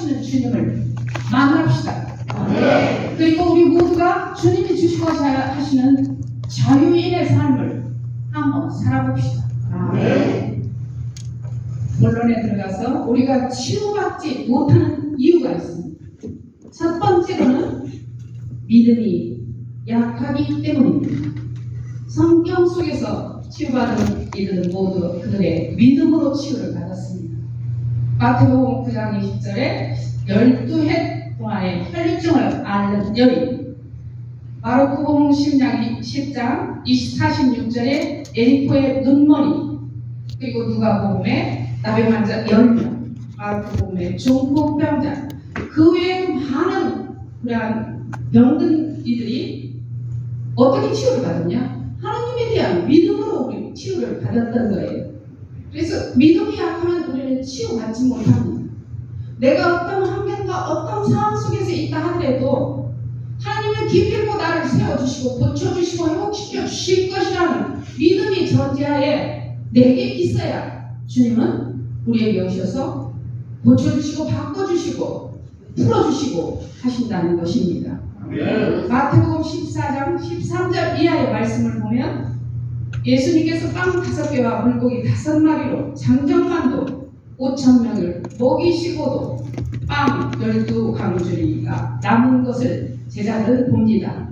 치유하시는 주님을 만납시다. 그리고 우리 모두가 주님이 주시고 하시는 자유인의 삶을 한번 살아봅시다. 본론에 들어가서 우리가 치유받지 못하는 이유가 있습니다. 첫 번째로는 믿음이 약하기 때문입니다. 성경 속에서 치유받은 이들은 모두 그들의 믿음으로 치유를 받았습니다. 마태복음 9장 20절에 12해 동안의 혈류증을 앓는 여인, 마르코복음 10장 24, 26절에 에리코의 눈머리, 그리고 누가복음에 나병 환자 10명, 마르코복음에 중풍병자, 그 외에 많은 그러한 병든 이들이 어떻게 치유를 받았냐? 하나님에 대한 믿음으로 우리 치유를 받았던 거예요. 그래서 믿음이 약하면 우리는 치유받지 못합니다. 내가 어떤 환경과 어떤 상황 속에서 있다 하더라도 하나님은 기필코 나를 세워주시고 고쳐주시고 회복시켜 주실 것이라는 믿음이 전제하에 내게 있어야 주님은 우리에게 오셔서 고쳐주시고 바꿔주시고 풀어주시고 하신다는 것입니다. 마태복음 14장 13절 이하의 말씀을 보면 예수님께서 빵 5개와 물고기 5마리로 장정만도 5,000명을 먹이시고도 빵 12강주리가 남은 것을 제자들은 봅니다.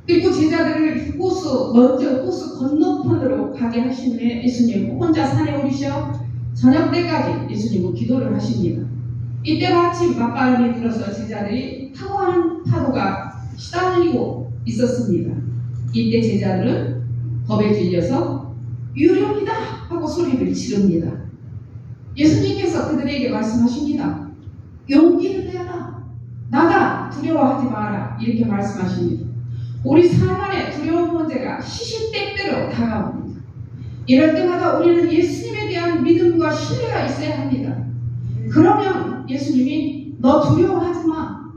그리고 제자들을 먼저 호수 건너편으로 가게 하신 후에 예수님 혼자 산에 오르셔 저녁 때까지 예수님은 기도를 하십니다. 이때 마침 맞바람이 불어서 제자들이 타고한 파도가 시달리고 있었습니다. 이때 제자들은 겁에 질려서 유령이다 하고 소리를 지릅니다. 예수님께서 그들에게 말씀하십니다. 용기를 내라. 나다. 두려워하지 마라. 이렇게 말씀하십니다. 우리 삶 안에 두려운 문제가 시시때때로 다가옵니다. 이럴 때마다 우리는 예수님에 대한 믿음과 신뢰가 있어야 합니다. 그러면 예수님이 너 두려워하지 마.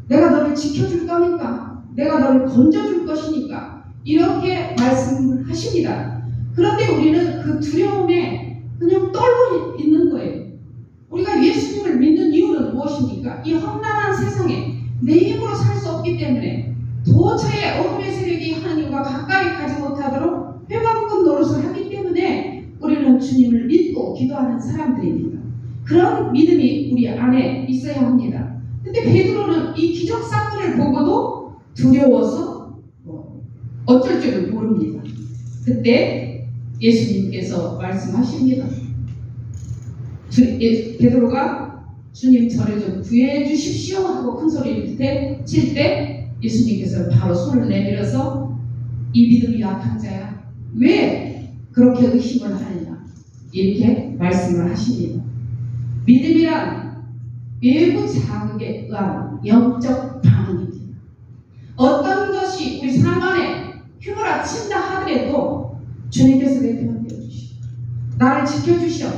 내가 너를 지켜줄 거니까. 내가 너를 건져줄 것이니까. 이렇게 말씀을 하십니다. 그런데 우리는 그 두려움에 그냥 떨고 있는 거예요. 우리가 예수님을 믿는 이유는 무엇입니까? 이 험난한 세상에 내 힘으로 살 수 없기 때문에 도저히 어둠의 세력이 하나님과 가까이 가지 못하도록 회방꾼 노릇을 하기 때문에 우리는 주님을 믿고 기도하는 사람들입니다. 그런 믿음이 우리 안에 있어야 합니다. 근데 베드로는 이 기적 사건을 보고도 두려워서 어쩔 줄을 모릅니다. 그때 예수님께서 말씀하십니다. 베드로가 주님 저를 좀 구해 주십시오 하고 큰 소리를 칠 때 예수님께서 바로 손을 내밀어서 이 믿음이 약한 자야 왜 그렇게 의심을 하느냐 이렇게 말씀을 하십니다. 믿음이란 외부 자극에 의한 영적 반응입니다. 어떤 것이 우리 삶 안에 휘몰아친다 하더라도 주님께서 내 편을 되어주시오. 나를 지켜주시오.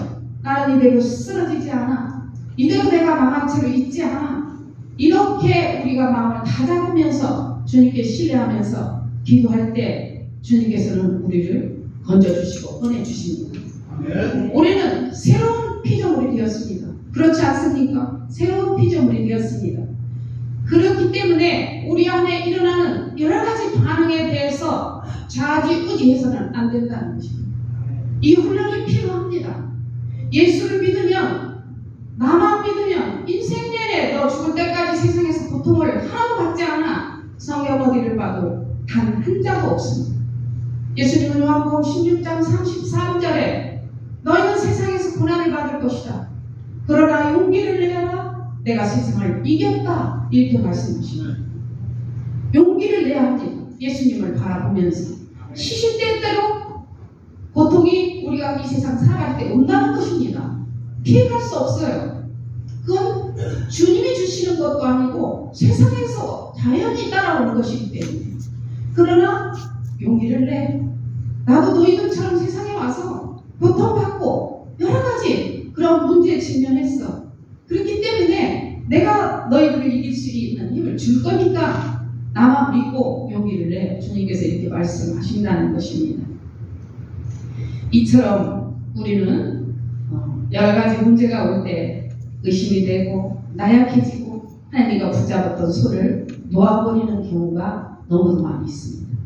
나는 이대로 쓰러지지 않아. 이대로 내가 망한 채로 있지 않아. 이렇게 우리가 마음을 다잡으면서 주님께 신뢰하면서 기도할 때 주님께서는 우리를 건져주시고 꺼내주십니다. 우리는 새로운 피조물이 되었습니다. 그렇지 않습니까? 새로운 피조물이 되었습니다. 그렇기 때문에 우리 안에 일어나는 여러 가지 반응에 대해서 좌지우지해서는 안 된다는 것입니다. 이 훈련이 필요합니다. 예수를 믿으면, 나만 믿으면 인생 내내 너 죽을 때까지 세상에서 고통을 하나도 받지 않아. 성경 어디를 봐도 단 한 자도 없습니다. 예수님은 요한복음 16장 33절에 너희는 세상에서 고난을 받을 것이다. 그러나 용기를 내라. 내가 세상을 이겼다. 이렇게 말씀하십니다. 용기를 내야 합니다. 예수님을 바라보면서 시시때때로 고통이 우리가 이 세상 살아갈 때 온다는 것입니다. 피해갈 수 없어요. 그건 주님이 주시는 것도 아니고 세상에서 자연히 따라오는 것이기 때문에. 그러나 용기를 내. 나도 너희들처럼 세상에 와서 고통받고 여러 가지 그런 문제에 직면했어. 그렇기 때문에 내가 너희들을 이길 수 있는 힘을 줄 거니까 나만 믿고 용기를 내. 주님께서 이렇게 말씀하신다는 것입니다. 이처럼 우리는 여러 가지 문제가 올 때 의심이 되고 나약해지고 하나님과 붙잡았던 손을 놓아버리는 경우가 너무도 많이 있습니다.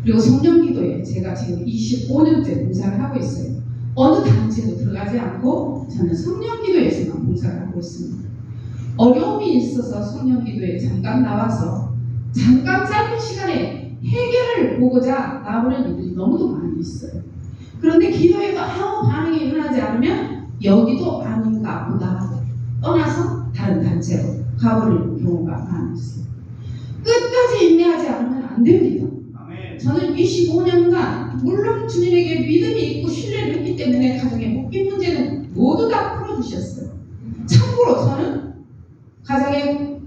그리고 성령기도에 제가 지금 25년째 봉사를 하고 있어요. 어느 단체도 들어가지 않고 저는 성령기도에서만 봉사를 하고 있습니다. 어려움이 있어서 성령기도에 잠깐 나와서 잠깐 짧은 시간에 해결을 보고자 나오는 일들이 너무도 많이 있어요. 그런데 기도에도 아무 반응이 일어나지 않으면 여기도 아닌가 보다 하고 떠나서 다른 단체로 가버리는 경우가 많이 있어요. 끝까지 인내하지 않으면 안 됩니다. 저는 25년간 물론 주님에게 믿음이 있고 신뢰를 했기 때문에 가정의 묶인 문제는 모두 다 풀어주셨어요. 참고로 저는 가정의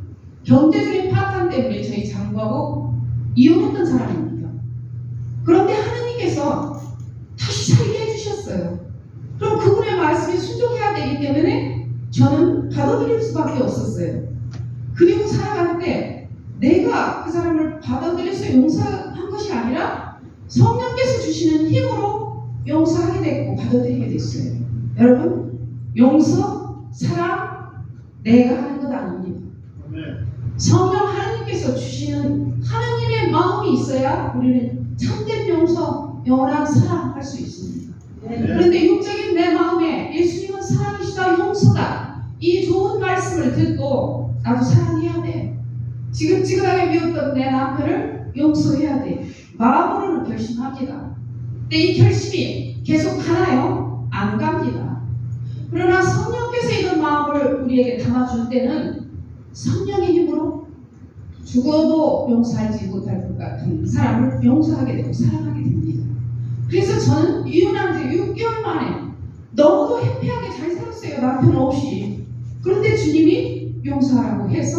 경제적인 파탄 때문에 저희 장부하고 이혼했던 사람입니다. 그런데 하나님께서 다시 살게 해주셨어요. 그럼 그분의 말씀에 순종해야 되기 때문에 저는 받아들일 수밖에 없었어요. 그리고 살아갈 때 내가 그 사람을 받아들여서 용서한 것이 아니라 성령께서 주시는 힘으로 용서하게 됐고 받아들이게 됐어요. 여러분, 용서, 사랑, 내가 하는 것 아닙니다. 성령 하나님께서 주시는 하나님의 마음이 있어야 우리는 참된 용서, 영원한 사랑할 수 있습니다. 그런데 육적인 내 마음에 예수님은 사랑이시다, 용서다, 이 좋은 말씀을 듣고 나도 사랑해야 돼. 지긋지긋하게 미웠던 내 남편을 용서해야 돼. 마음으로는 결심합니다. 근데 이 결심이 계속 가나요? 안 갑니다. 그러나 성령께서 이런 마음을 우리에게 담아줄 때는 성령의 힘으로 죽어도 용서하지 못할 것 같은 사람을 용서하게 되고 사랑하게 됩니다. 그래서 저는 이혼한 지 6개월 만에 너무도 해피하게 잘 살았어요. 남편 없이. 그런데 주님이 용서하라고 해서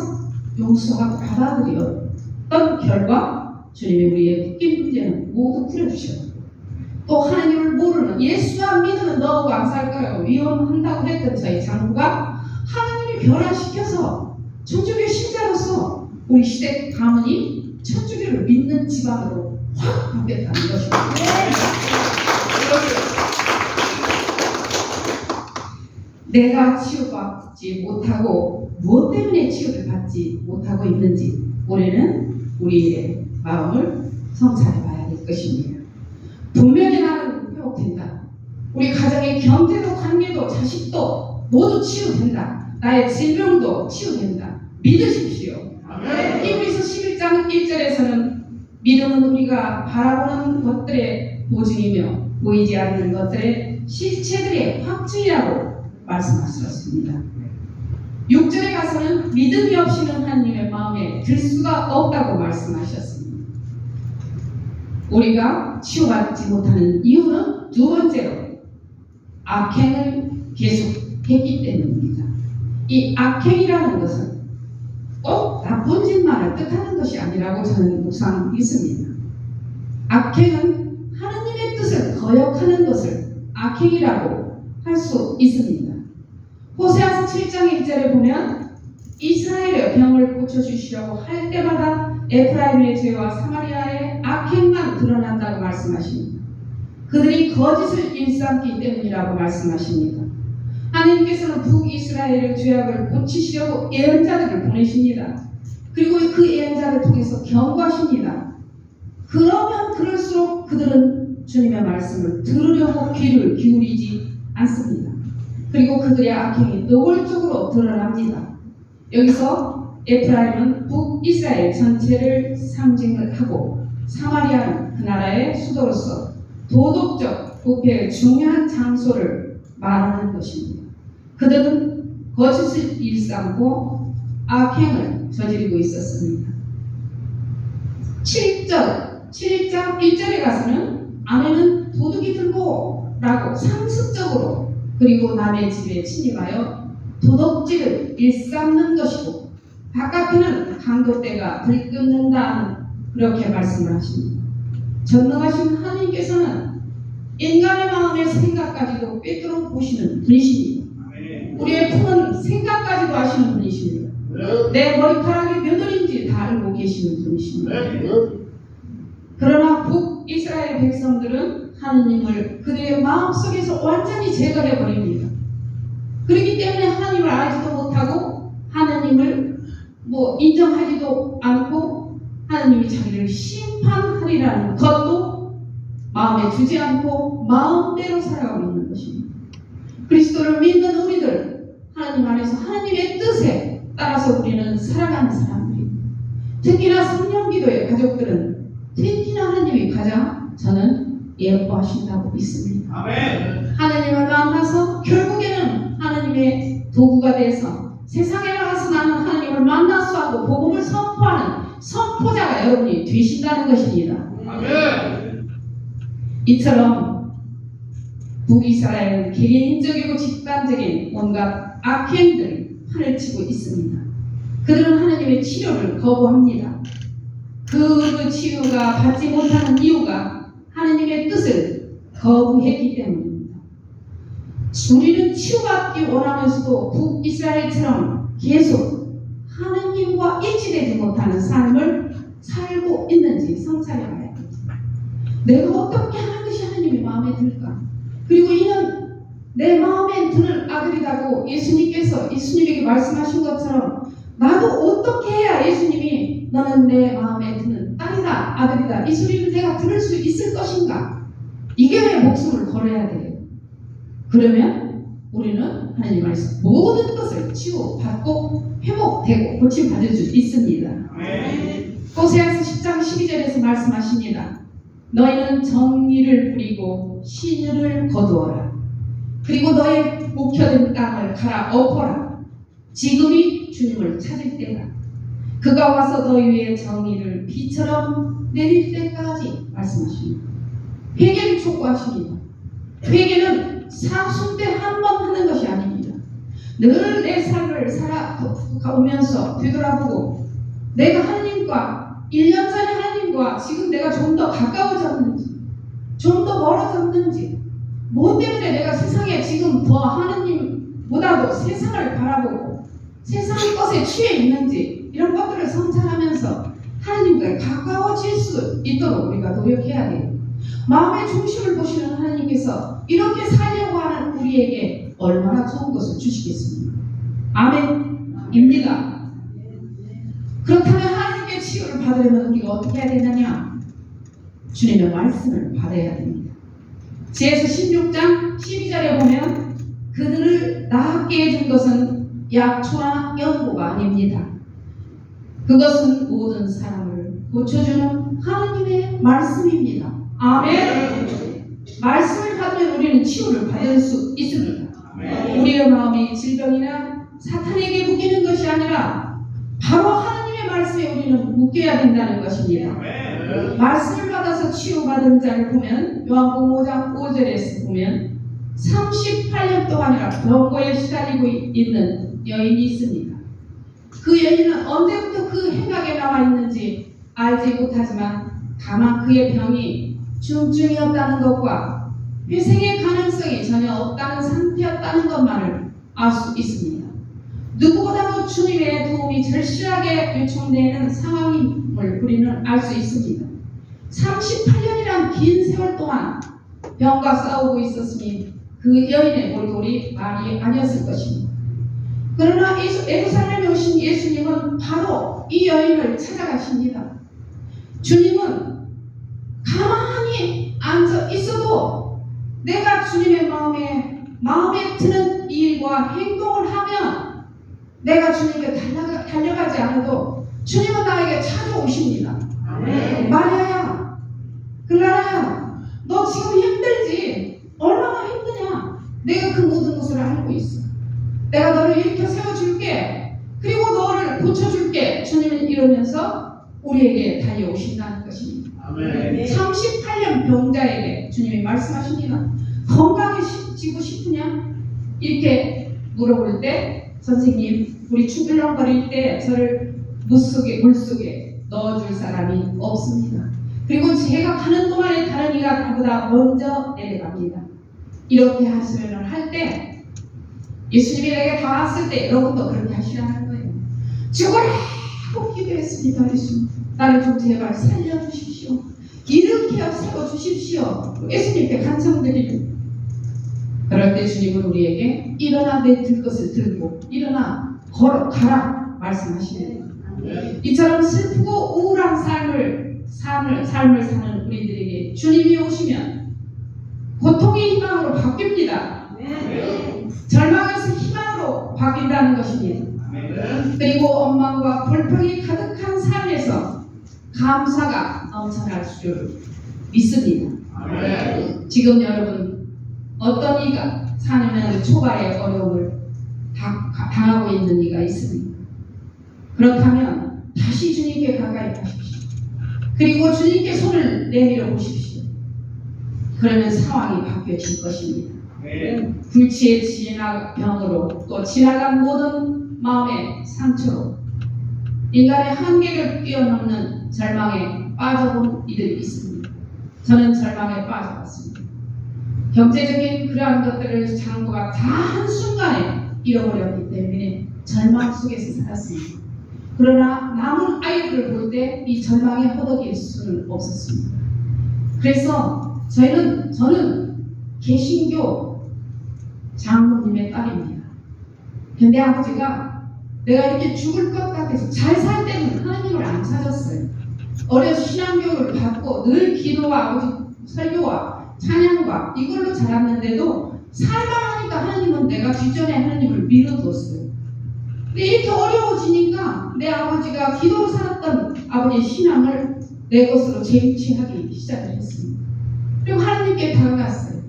용서하고 받아들였던 결과 주님이 우리의 묶인 문제는 모두 풀어주셨고 또 하나님을 모르는 예수와 믿으면 너하고 안 살 거라고 위험한다고 했던 저희 장부가 하나님을 변화시켜서 천주교 신자로서 우리 시대 가문이 천주교를 믿는 집안으로 확 바뀌었다는 것입니다. 내가 치유받지 못하고 무엇 때문에 치유를 받지 못하고 있는지 올해는 우리의 마음을 성찰해 봐야 될 것입니다. 분명히 나는 회복된다. 우리 가정의 경제도 관계도 자식도 모두 치유된다. 나의 질병도 치유된다. 믿으십시오. 히브리서 11장 1절에서는 믿음은 우리가 바라보는 것들의 보증이며 보이지 않는 것들의 실체들의 확증이라고 말씀하셨습니다. 6절에 가서는 믿음이 없이는 하나님의 마음에 들 수가 없다고 말씀하셨습니다. 우리가 치유받지 못하는 이유는 두 번째로 악행을 계속했기 때문입니다. 이 악행이라는 것은 꼭 나쁜 짓만을 뜻하는 것이 아니라고 저는 묵상 있습니다. 악행은 하나님의 뜻을 거역하는 것을 악행이라고 할 수 있습니다. 호세아서 7장 1절에 보면 이스라엘의 병을 고쳐주시려고 할 때마다 에프라임의 죄와 사마리아의 악행만 드러난다고 말씀하십니다. 그들이 거짓을 일삼기 때문이라고 말씀하십니다. 하나님께서는 북이스라엘의 죄악을 고치시려고 예언자들을 보내십니다. 그리고 그 예언자를 통해서 경고하십니다. 그러면 그럴수록 그들은 주님의 말씀을 들으려고 귀를 기울이지 않습니다. 그리고 그들의 악행이 노골적으로 드러납니다. 여기서 에프라임은 북이스라엘 전체를 상징을 하고 사마리아는 그 나라의 수도로서 도덕적 부패의 중요한 장소를 말하는 것입니다. 그들은 거짓을 일삼고 악행을 저지르고 있었습니다. 7장 1절에 가서는 아내는 도둑이 들고 라고 상습적으로 그리고 남의 집에 침입하여 도둑질을 일삼는 것이고 바깥에는 강도떼가 들끓는다 그렇게 말씀을 하십니다. 전능하신 하나님께서는 인간의 마음의 생각까지도 꿰뚫어 보시는 분이십니다. 우리의 품은 생각까지도 아시는 분이십니다. 내 머리카락이 몇 월인지 다 알고 계시는 분이십니다. 그러나 북이스라엘 백성들은 하느님을 그들의 마음속에서 완전히 제거해 버립니다. 그렇기 때문에 하나님을 알지도 못하고 하나님을 인정하지도 않고 하나님이 자기를 심판하리라는 것도 마음에 두지 않고 마음대로 살아가고 있는 것입니다. 그리스도를 믿는 우리들, 하나님 안에서 하나님의 뜻에 따라서 우리는 살아가는 사람들입니다. 특히나 성령기도의 가족들은 특히나 하나님이 가장 저는 예뻐하신다고 믿습니다. 아멘. 하나님을 만나서 결국에는 하나님의 도구가 돼서 세상에 나가서 나는 하나님을 만나서 하고 복음을 선포하는 선포자가 여러분이 되신다는 것입니다. 아멘. 이처럼 북이스라엘은 개인적이고 집단적인 온갖 악행들이 판을 치고 있습니다. 그들은 하나님의 치료를 거부합니다. 그 치유가 받지 못하는 이유가 하나님의 뜻을 거부했기 때문입니다. 우리는 치유받기 원하면서도 북이스라엘처럼 계속 하나님과 일치되지 못하는 삶을 살고 있는지 성찰해 봐야 됩니다. 내가 어떻게 하는 것이 하나님의 마음에 들까? 그리고 이는 내 마음에 드는 아들이라고 예수님에게 말씀하신 것처럼 나도 어떻게 해야 예수님이 너는 내 마음에 드는 딸이다, 아들이다, 이 소리를 내가 들을 수 있을 것인가? 이게 왜 목숨을 걸어야 돼요? 그러면 우리는 하나님 안에서 모든 것을 치유받고 회복되고 고침받을 수 있습니다. 호세아서 10장 12절에서 말씀하십니다. 너희는 정의를 부리고 신유를 거두어라. 그리고 너의 묵혀둔 땅을 갈아엎어라. 지금이 주님을 찾을 때다. 그가 와서 너희 위에 정의를 비처럼 내릴 때까지 말씀하십니다. 회개를 촉구하십니다. 회개는 사순 때 한 번 하는 것이 아닙니다. 늘 내 삶을 살아가면서 되돌아보고 내가 하나님과 1년 전에 하나님과 지금 내가 좀 더 가까워졌는지 좀 더 멀어졌는지 뭐 때문에 내가 세상에 지금 더 하나님보다도 세상을 바라보고 세상 것에 취해 있는지 이런 것들을 성찰하면서 하나님과 가까워질 수 있도록 우리가 노력해야 돼요. 마음의 중심을 보시는 하나님께서 이렇게 살려고 하는 우리에게 얼마나 좋은 것을 주시겠습니까? 아멘입니다. 그렇다면 하나님께 치유를 받으려면 우리가 어떻게 해야 되느냐? 주님의 말씀을 받아야 됩니다. 지에서 16장 12절에 보면 그들을 낫게 해준 것은 약초나 연고가 아닙니다. 그것은 모든 사람을 고쳐주는 하나님의 말씀입니다. 아멘. 말씀을 받으면 우리는 치유를 받을 수 있습니다. 우리의 마음이 질병이나 사탄에게 묶이는 것이 아니라 바로 하나님의 말씀에 우리는 묶여야 된다는 것입니다. 말씀을 받아서 치유받은 자를 보면 요한복음 5장 5절에서 보면 38년 동안이나 병고에 시달리고 있는 여인이 있습니다. 그 여인은 언제부터 그 행각에 나와 있는지 알지 못하지만 다만 그의 병이 중증이었다는 것과 회생의 가능성이 전혀 없다는 상태였다는 것만을 알 수 있습니다. 누구보다도 주님의 도움이 절실하게 요청되는 상황임을 우리는 알 수 있습니다. 38년이란 긴 세월 동안 병과 싸우고 있었으니 그 여인의 몰골이 말이 아니었을 것입니다. 그러나 예루살렘에 오신 예수님은 바로 이 여인을 찾아가십니다. 주님은 가만히 앉아 있어도 내가 주님의 마음에 드는 일과 행동을 하면 내가 주님께 달려가지 않아도 주님은 나에게 찾아오십니다. 마리아야, 글라라야, 너 지금 힘들지? 얼마나 힘드냐? 내가 그 모든 것을 알고 있어. 내가 너를 일으켜 세워줄게. 그리고 너를 고쳐줄게. 주님은 이러면서 우리에게 달려오신다는 것입니다. 38년 병자에게 주님이 말씀하십니다. 건강해지고 싶으냐? 이렇게 물어볼 때 선생님, 우리 출렁거릴 때 저를 물속에 넣어줄 사람이 없습니다. 그리고 제가 가는 동안에 다른 이가 나보다 먼저 내려갑니다. 이렇게 하시면 할 때 예수님이 내게 다 왔을 때 여러분도 그렇게 하시라는 거예요. 죽으라고 기도했습니다. 예수님, 나를 좀 제발 살려주십시오. 일으켜 세워주십시오. 예수님께 간청드리는 그럴 때 주님은 우리에게 일어나 내 들 것을 들고 일어나 걸어가라 말씀하시네요. 이처럼 슬프고 우울한 삶을 사는 우리들에게 주님이 오시면 고통이 희망으로 바뀝니다. 절망에서 희망으로 바뀐다는 것입니다. 그리고 원망과 불평이 가득한 삶에서 감사가 넘쳐날 줄 믿습니다. 지금 여러분 어떤 이가 사는 초과의 어려움을 당하고 있는 이가 있습니다. 그렇다면 다시 주님께 가까이 가십시오. 그리고 주님께 손을 내밀어 보십시오. 그러면 상황이 바뀌어질 것입니다. 불치의 병으로 또 지나간 모든 마음의 상처로 인간의 한계를 뛰어넘는 절망에 빠져본 이들이 있습니다. 저는 절망에 빠져봤습니다. 경제적인 그러한 것들을 장부가 다 한순간에 잃어버렸기 때문에 절망 속에서 살았습니다. 그러나 남은 아이들을 볼 때 이 절망에 허덕일 수는 없었습니다. 그래서 저는 개신교 장로님의 딸입니다. 근데 아버지가 내가 이렇게 죽을 것 같아서 잘 살 때는 하나님을 안 찾았어요. 어려서 신앙교육을 받고 늘 기도와 아버지 설교와 찬양과 이걸로 자랐는데도 살만 하니까 하나님은 내가 뒷전에 하나님을 밀어두었어요. 근데 이렇게 어려워지니까 내 아버지가 기도로 살았던 아버지의 신앙을 내 것으로 재유치하기 시작을 했습니다. 그리고 하나님께 다가갔어요.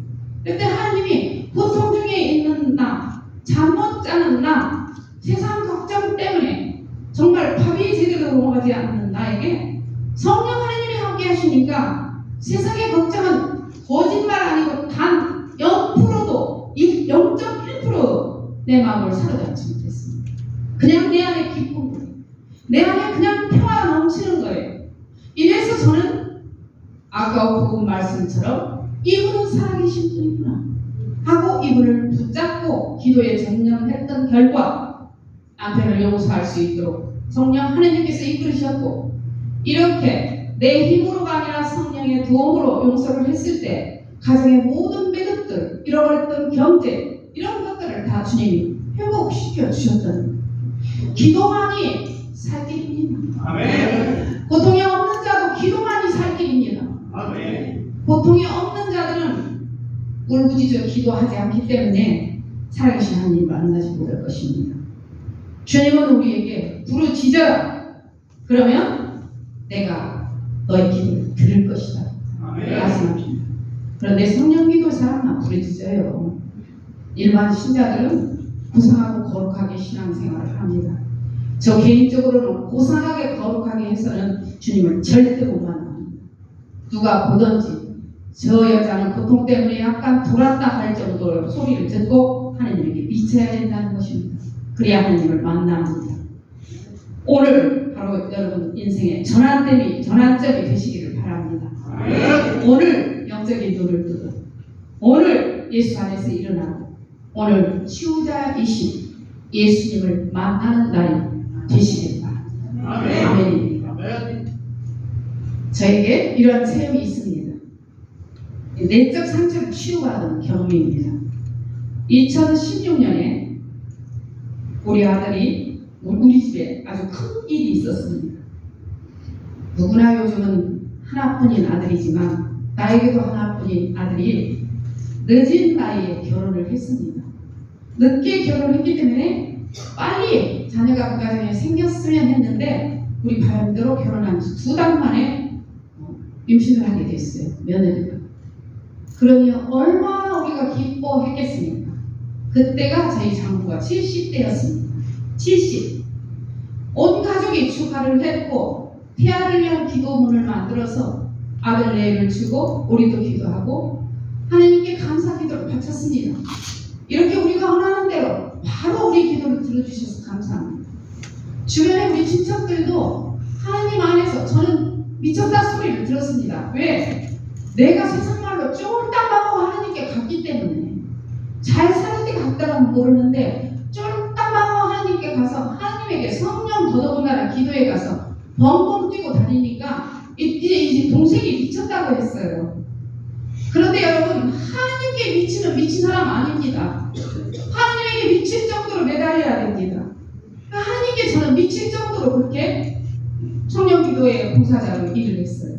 그때 하나님이 고통 중에 있는 나, 잠 못 자는 나, 세상 걱정 때문에 정말 밥이 제대로 넘어가지 않는 나에게 성령 하나님이 함께 하시니까 세상의 걱정은 거짓말 아니고 단 0%도 0.1% 내 마음을 사로잡지 못했습니다. 그냥 내 안에 기쁨, 내 안에 그냥 평화가 넘치는 거예요. 이래서 저는 아까 복음 말씀처럼 이분은 살아계신 분이구나 하고 이분을 붙잡고 기도에 전념했던 결과 남편을 용서할 수 있도록 성령 하나님께서 이끌으셨고, 이렇게 내 힘으로가 아니라 성령의 도움으로 용서를 했을 때 가정의 모든 매듭들, 잃어버렸던 경제 이런 것들을 다 주님이 회복시켜 주셨던 기도만이 살 길입니다. 아멘. 고통이 없는 자도 기도만이 살 길입니다. 아멘. 고통이 없는 자들은 울부짖어 기도하지 않기 때문에 살아계신 하나님을 만나지 못할 것입니다. 주님은 우리에게 부르짖어라. 그러면 내가 너의 기도를 들을 것이다. 말씀합니다. 그런데 성령 기도 사람만 부르짖어요. 일반 신자들은 고상하고 거룩하게 신앙생활을 합니다. 저 개인적으로는 고상하게 거룩하게 해서는 주님을 절대 못 만납니다. 누가 보든지 저 여자는 고통 때문에 약간 돌았다 할 정도로 소리를 듣고 하나님에게 미쳐야 된다는 것입니다. 그래야 하나님을 만납니다. 오늘 바로 여러분 인생의 전환점이 되시기를 바랍니다. 오늘 영적인 눈을 뜨고 오늘 예수 안에서 일어나고 오늘 치유자이신 예수님을 만나는 날이 되시길 바랍니다. 아멘입니다. 저에게 이런 체험이 있습니다. 내적 상처를 치유받은 경험입니다. 2016년에 우리 아들이 우리 집에 아주 큰 일이 있었습니다. 누구나 요즘은 하나뿐인 아들이지만 나에게도 하나뿐인 아들이 늦은 나이에 결혼을 했습니다. 늦게 결혼했기 때문에 빨리 자녀가 그 가정에 생겼으면 했는데 우리 바람대로 결혼한 지 2달 만에 임신을 하게 됐어요. 며느리가. 그러니 얼마나 우리가 기뻐했겠습니까? 그때가 저희 장부가 70대였습니다. 70. 온 가족이 축하를 했고 태아를 위한 기도문을 만들어서 아들 내일을 주고 우리도 기도하고 하나님께 감사 기도를 바쳤습니다. 이렇게 우리가 원하는 대로 바로 우리 기도를 들어주셔서 감사합니다. 주변에 우리 친척들도 하나님 안에서 저는 미쳤다 소리를 들었습니다. 왜? 내가 세상말로 쫄딱하고 하나님께 갔기 때문에 잘 사는 데 갔다라면 모르는데 쫄딱하고 하나님께 가서 하나님에게 성령 더더군다나 기도에 가서 벙벙 뛰고 다니니까 이제 동생이 미쳤다고 했어요. 그런데 여러분, 하나님께 미치는 미친 사람 아닙니다. 하나님에게 미칠 정도로 매달려야 됩니다. 하나님께 저는 미칠 정도로 그렇게 청년기도회 봉사자로 일을 했어요.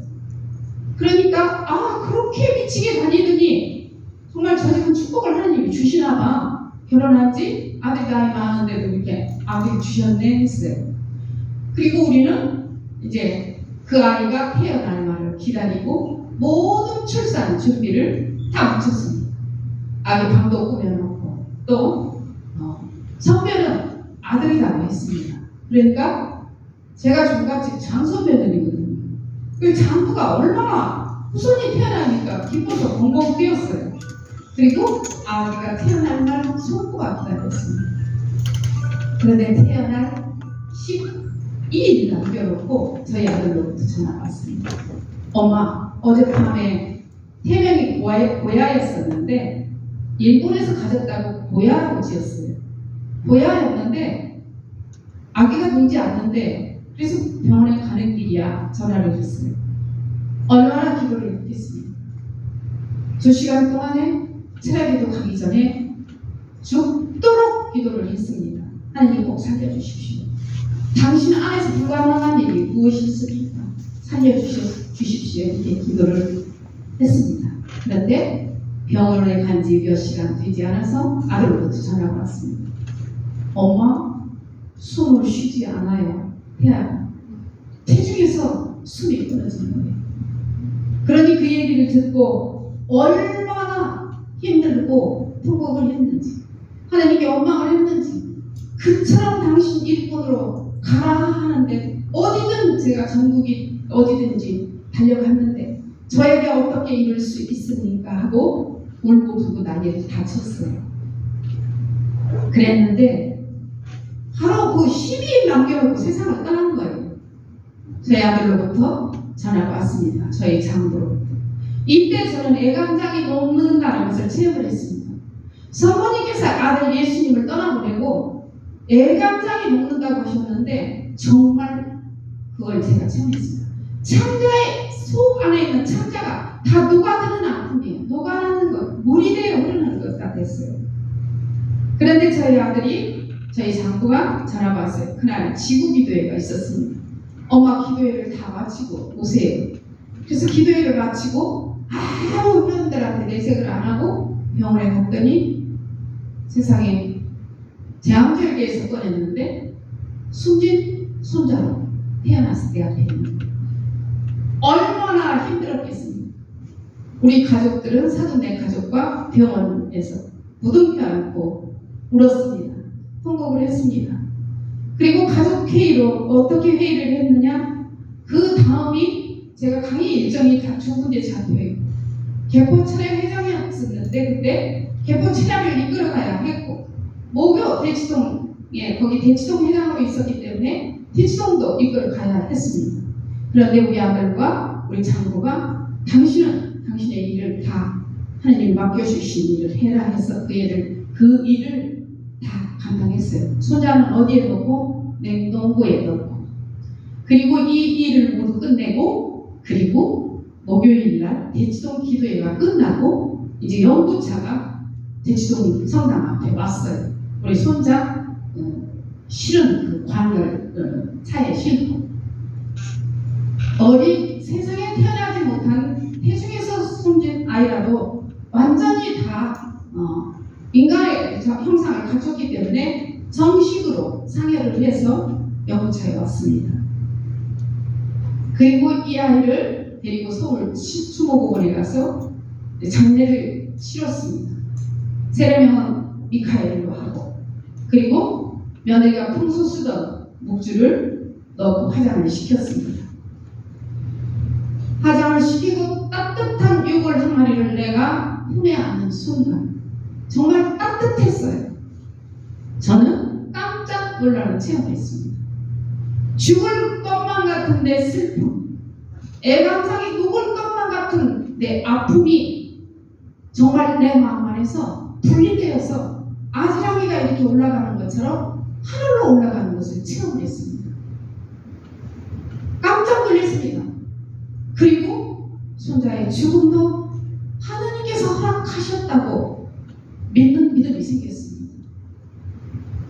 그러니까 그렇게 미치게 다니더니 정말 저 집은 축복을 하나님이 주시나 봐. 결혼한 지 아들 나이 많은데도 이렇게 아들이 주셨네 했어요. 그리고 우리는 이제 그 아이가 태어날 날을 기다리고 모든 출산 준비를 다 마쳤습니다. 아기 방도 꾸며놓고 또 성별은 아들이라고 했습니다. 그러니까 제가 종갓집 장손 며느리거든요. 그 장부가 얼마나 후손이 태어나니까 기뻐서 벙벙 뛰었어요. 그리고 아기가 태어날 날 손부가 기다렸습니다. 그런데 태어날 12일 남겨놓고 저희 아들로부터 전화가 왔습니다. 엄마, 어젯밤에 태명이 보야였었는데 일본에서 가졌다고 보야라고 지었어요. 보야였는데 아기가 누군지 아는데 그래서 병원에 가는 길이야 전화를 했어요. 얼마나 기도를 했겠습니까? 2시간 동안에 체라기도 가기 전에 죽도록 기도를 했습니다. 하나님 꼭 살려주십시오. 당신 안에서 불가능한 일이 무엇이 있습니까? 살려주십시오. 이렇게 기도를 했습니다. 그런데 병원에 간 지 몇 시간 되지 않아서 아들로부터 전화가 왔습니다. 엄마, 숨을 쉬지 않아요. 태중에서 숨이 끊어진 거예요. 그러니 그 얘기를 듣고 얼마나 힘들고 통곡을 했는지, 하나님께 원망을 했는지, 그처럼 당신 일본으로 가라 하는데 어디든 제가 전국이 어디든지 달려갔는데 저에게 어떻게 이룰 수 있습니까? 하고 울고 불고 난리를 다 쳤어요. 그랬는데 바로 그 12일 남겨놓고 세상을 떠난 거예요. 저희 아들로부터 전화가 왔습니다. 저희 장부로부터. 이때 저는 애간장이 녹는다는 것을 체험을 했습니다. 성모님께서 아들 예수님을 떠나보내고 애간장이 녹는다고 하셨는데 정말 그걸 제가 체험했습니다. 창자의 속 안에 있는 창자가 다 녹아드는 아픔이에요. 녹아나는 것, 물이 되어 흐르는 것 같았어요. 그런데 저희 아들이, 저희 장부가 전화가 왔어요. 그날 지구기도회가 있었습니다. 엄마 기도회를 다 마치고 오세요. 그래서 기도회를 마치고 아무 회원들한테 내색을 안 하고 병원에 갔더니 세상에 제왕절개에서 꺼냈는데 숨진 손자로 태어났을 때가 됐는데 얼마나 힘들었겠습니까? 우리 가족들은 사돈네 가족과 병원에서 부둥켜 안고 울었습니다. 통곡을 했습니다. 그리고 가족 회의로 어떻게 회의를 했느냐? 그 다음이 제가 강의 일정이 다 두 군데 잡혀있고 개포 차량 회장이었었는데 그때 개포 차량을 이끌어가야 했고 모교 대치동에 거기 대치동 회장으로 있었기 때문에 대치동도 이끌어가야 했습니다. 그런데 우리 아들과 우리 장부가 당신은 당신의 일을 다 하나님 맡겨주신 일을 해라 해서 그 일을 다 감당했어요. 손자는 어디에 넣고? 냉동고에 넣고. 그리고 이 일을 모두 끝내고 그리고 목요일날 대치동 기도회가 끝나고 이제 연구차가 대치동 성당 앞에 왔어요. 우리 손자 실은 그 관을 차에 싣고 세상에 태어나지 못한 태중에서 숨진 아이라도 완전히 다 인간의 형상을 갖췄기 때문에 정식으로 상여를 해서 연구차에 왔습니다. 그리고 이 아이를 데리고 서울 수목공원에 가서 장례를 치렀습니다. 세례명은 미카엘로 하고 그리고 며느리가 평소 쓰던 묵주를 넣고 화장을 시켰습니다. 화장을 시키고 따뜻한 유골 한 마리를 내가 품에 안는 순간 정말 따뜻했어요. 저는 깜짝 놀라는 체험을 했습니다. 죽을 것만 같은 내 슬픔, 애감상이 녹을 것만 같은 내 아픔이 정말 내 마음 안에서 분리되어서 아지랑이가 이렇게 올라가는 것처럼 하늘로 올라가는 것을 체험을 했습니다. 깜짝 놀랐습니다. 그리고 손자의 죽음도 하늘 하셨다고 믿는 믿음이 생겼습니다.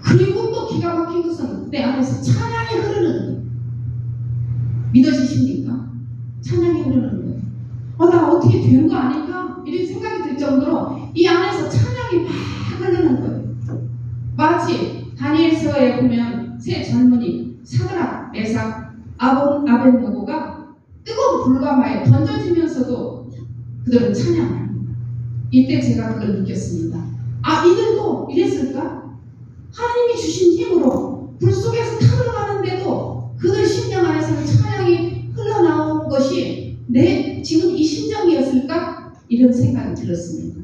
그리고 또 기가 막힌 것은 내 안에서 찬양이 흐르는 거예요. 믿어지십니까? 찬양이 흐르는 거예요. 나 어떻게 된 거 아닐까? 이런 생각이 들 정도로 이 안에서 찬양이 막 흐르는 거예요. 마치 다니엘서에 보면 세 젊은이 사드락, 메삭, 아벤노고가 뜨거운 불가마에 던져지면서도 그들은 찬양합니다. 이때 제가 그걸 느꼈습니다. 이들도 이랬을까? 하나님이 주신 힘으로 불 속에서 타들어가는데도 그들 심령 안에서는 찬양이 흘러나오는 것이 내 지금 이 심정이었을까? 이런 생각이 들었습니다.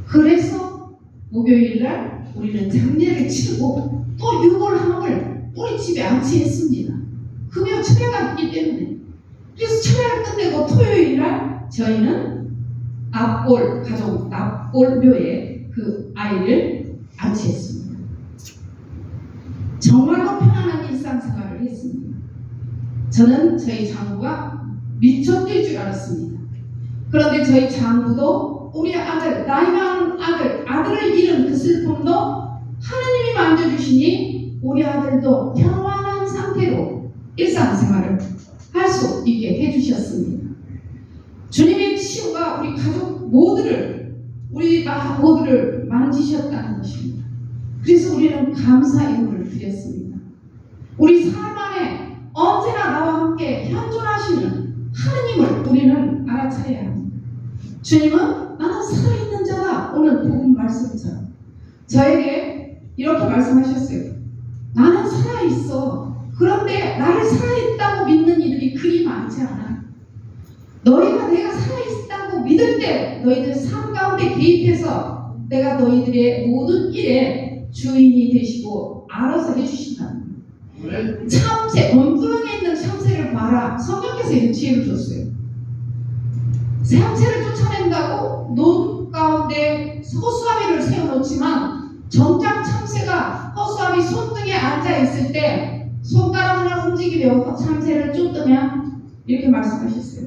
그래서 목요일날 우리는 장례를 치르고 또 6월 함을 우리 집에 안치했습니다. 금요 철회가 있기 때문에. 그래서 철회를 끝내고 토요일날 저희는 가족 납골묘에 그 아이를 안치했습니다. 정말로 편안한 일상생활을 했습니다. 저는 저희 장부가 미쳐 뛸 줄 알았습니다. 그런데 저희 장부도 우리 아들, 나이 많은 아들을 잃은 그 슬픔도 하나님이 만져주시니 우리 아들도 평안한 상태로 일상생활을 할 수 있게 해주셨습니다. 주님의 치유가 우리 가족 모두를 만지셨다는 것입니다. 그래서 우리는 감사의 의무를 드렸습니다. 우리 삶 안에 언제나 나와 함께 현존하시는 하느님을 우리는 알아차려야 합니다. 주님은 나는 살아있는 자다. 오늘 복음 말씀처럼 저에게 이렇게 말씀하셨어요. 나는 살아있어. 그런데 나를 살아있다고 믿는 이들이 그리 많지 않아. 너희가 내가 살아있다고 믿을 때 너희들 삶 가운데 개입해서 내가 너희들의 모든 일에 주인이 되시고 알아서 해주신다는 거예요. 참새, 원두렁에 있는 참새를 봐라. 성경께서 이런 지혜를 줬어요. 참새를 쫓아낸다고 논 가운데 허수아비를 세워놓지만 정작 참새가 허수아비 손등에 앉아있을 때 손가락 하나 움직이며 참새를 쫓으면 이렇게 말씀하셨어요.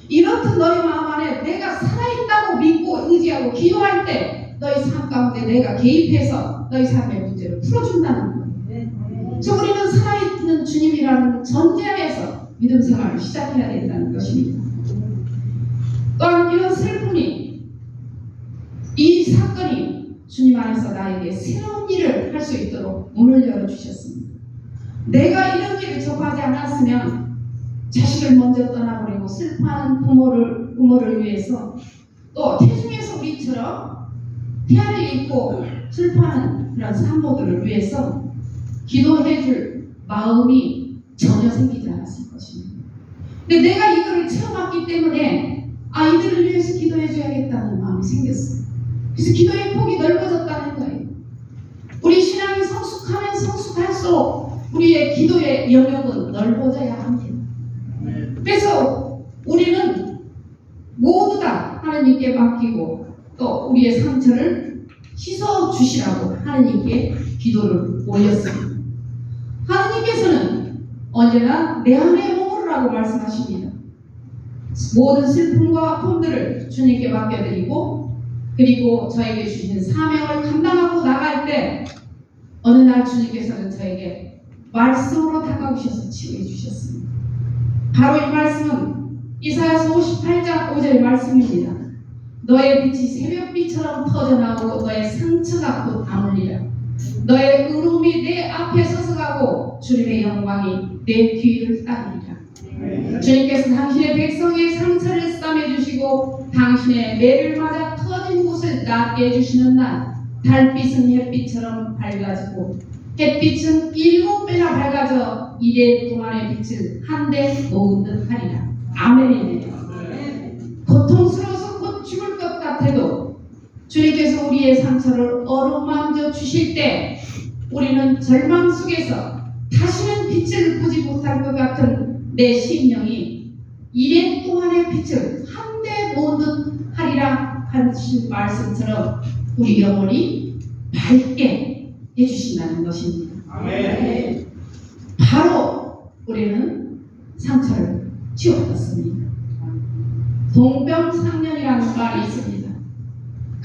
이렇듯 너희 마음 안에 내가 살아있다고 믿고 의지하고 기도할 때 너희 삶 가운데 내가 개입해서 너희 삶의 문제를 풀어준다는 거예요. 그래서 우리는 살아있는 주님이라는 전제하에서 믿음 생활을 시작해야 된다는 것입니다. 또한 이런 슬픔이, 이 사건이 주님 안에서 나에게 새로운 일을 할 수 있도록 문을 열어주셨습니다. 내가 이런 일을 접하지 않았으면 자식을 먼저 떠나버리고 슬퍼하는 부모를 위해서, 또 태중에서 우리처럼 태아를 입고 슬퍼하는 그런 산모들을 위해서 기도해줄 마음이 전혀 생기지 않았을 것입니다. 근데 내가 이거를 체험했기 때문에 이들을 위해서 기도해줘야겠다는 마음이 생겼어요. 그래서 기도의 폭이 넓어졌다는 거예요. 우리 신앙이 성숙하면 성숙할수록 우리의 기도의 영역은 넓어져야 합니다. 그래서 우리는 모두 다 하나님께 맡기고 또 우리의 상처를 씻어주시라고 하나님께 기도를 올렸습니다. 하나님께서는 언제나 내 안에 머무르라고 말씀하십니다. 모든 슬픔과 아픔들을 주님께 맡겨드리고, 그리고 저에게 주신 사명을 감당하고 나갈 때 어느 날 주님께서는 저에게 말씀으로 다가오셔서 치유해 주셨습니다. 바로 이 말씀은 이사야서 58장 5절 말씀입니다. 너의 빛이 새벽비처럼 터져나오고 너의 상처가 곧 아물리라. 너의 의로움이 내 앞에 서서가고 주님의 영광이 내 뒤를 따르리라. 주님께서 당신의 백성의 상처를 싸매주시고 당신의 매를 맞아 터진 곳을 낫게 해주시는 날, 달빛은 햇빛처럼 밝아지고 햇빛은 7배나 밝아져 이래 동안의 빛을 한데 놓은 듯 하리라. 아멘이네요. 고통스러워서 곧 죽을 것 같아도 주님께서 우리의 상처를 어루만져 주실 때 우리는 절망 속에서 다시는 빛을 보지 못할 것 같은 내 심령이 이래 동안의 빛을 한데 놓은 듯 하리라 하신 말씀처럼 우리 영혼이 밝게 해주신다는 것입니다. 아멘. 바로 우리는 상처를 치워봤습니다. 동병상련이라는 말이 있습니다.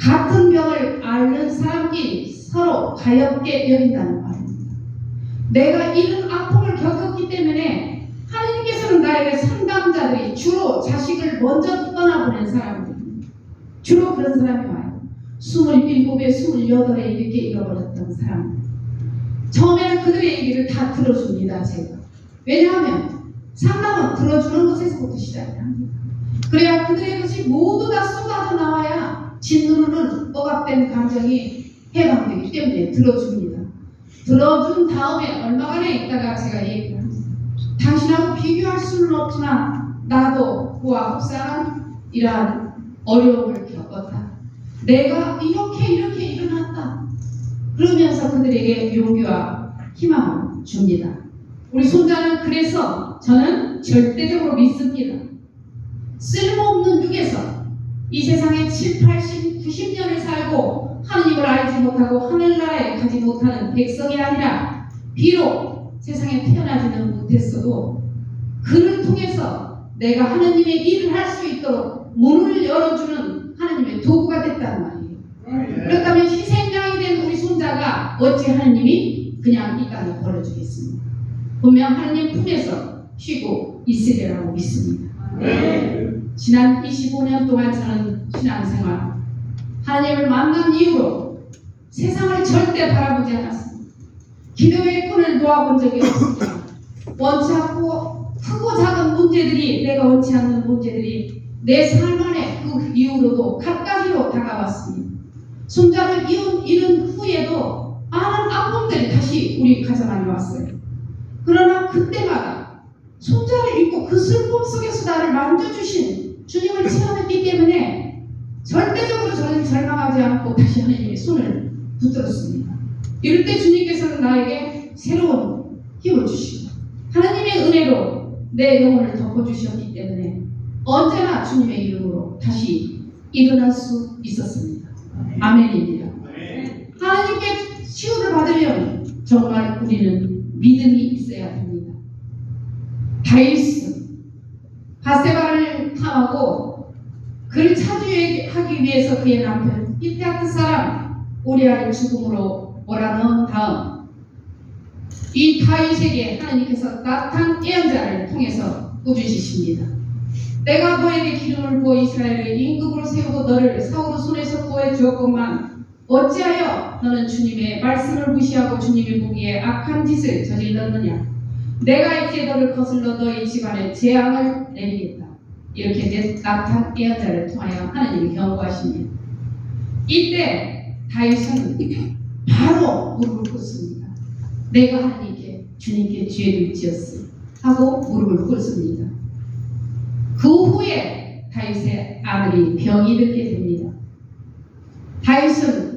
같은 병을 앓는 사람끼리 서로 가엽게 여긴다는 말입니다. 내가 이런 아픔을 겪었기 때문에 하나님께서는 나에게 상담자들이 주로 자식을 먼저 떠나보낸 사람들입니다. 주로 그런 사람이 와요. 27에 28에 이렇게 잃어버렸던 사람들. 처음에는 그들의 얘기를 다 들어줍니다. 제가. 왜냐하면 상담은 들어주는 것에서부터 시작이 합니다. 그래야 그들의 것이 모두 다 쏟아져 나와야 짓누르는 억압된 감정이 해방되기 때문에 들어줍니다. 들어준 다음에 얼마간에 있다가 제가 얘기를 합니다. 당신하고 비교할 수는 없지만 나도 그와 흡사한 이러한 어려움을 겪었다. 내가 이렇게 일어났다. 그러면서 그들에게 용기와 희망을 줍니다. 우리 손자는 그래서 저는 절대적으로 믿습니다. 쓸모없는 육에서 이 세상에 7, 80, 90년을 살고 하느님을 알지 못하고 하늘나라에 가지 못하는 백성이 아니라 비록 세상에 태어나지는 못했어도 그를 통해서 내가 하느님의 일을 할 수 있도록 문을 열어주는 하느님의 도구가 됐단 말이에요. 그렇다면 희생양이 된 우리 손자가 어찌 하느님이 그냥 이 땅에 버려주겠습니까? 분명 하느님 품에서 쉬고 있으리라고 믿습니다. 지난 25년 동안 저는 신앙생활 하나님을 만난 이후로 세상을 절대 바라보지 않았습니다. 기도의 끈을 놓아본 적이 없습니다. 원치 않고 크고 작은 문제들이 내가 원치 않는 문제들이 내 삶 안에 그 이후로도 갖가지로 다가왔습니다. 손자를 잃은 후에도 많은 아픔들이 다시 우리 가정 안에 왔어요. 그러나 그때마다 손자를 잃고 그 슬픔 속에서 나를 만져주신 주님을 체험했기 때문에 절대적으로 저는 절망하지 않고 다시 하나님의 손을 붙들었습니다. 이럴 때 주님께서는 나에게 새로운 힘을 주시고 하나님의 은혜로 내 영혼을 덮어주셨기 때문에 언제나 주님의 이름으로 다시 일어날 수 있었습니다. 아멘입니다. 하나님께 치유를 받으려면 정말 우리는 믿음이 있어야 됩니다. 다윗은 바세바를 탐하고 그를 차지하기 위해서 그의 남편 히트트 사람 우리아를 죽음으로 몰아넣은 다음 이 다윗에게 하나님께서 나탄 예언자를 통해서 꾸짖으십니다. 내가 너에게 기름을 부어 이스라엘을 임금으로 세우고 너를 사울 손에서 구해 주었건만 어찌하여 너는 주님의 말씀을 무시하고 주님이 보기에 악한 짓을 저질렀느냐. 내가 이제 너를 거슬러 너희 집안에 재앙을 내리겠다. 이렇게 나탄 예언자를 통하여 하나님이 경고하십니다. 이때 다윗은 바로 무릎을 꿇습니다. 내가 하나님께 주님께 죄를 지었으니 하고 무릎을 꿇습니다. 그 후에 다윗의 아들이 병이 들게 됩니다. 다윗은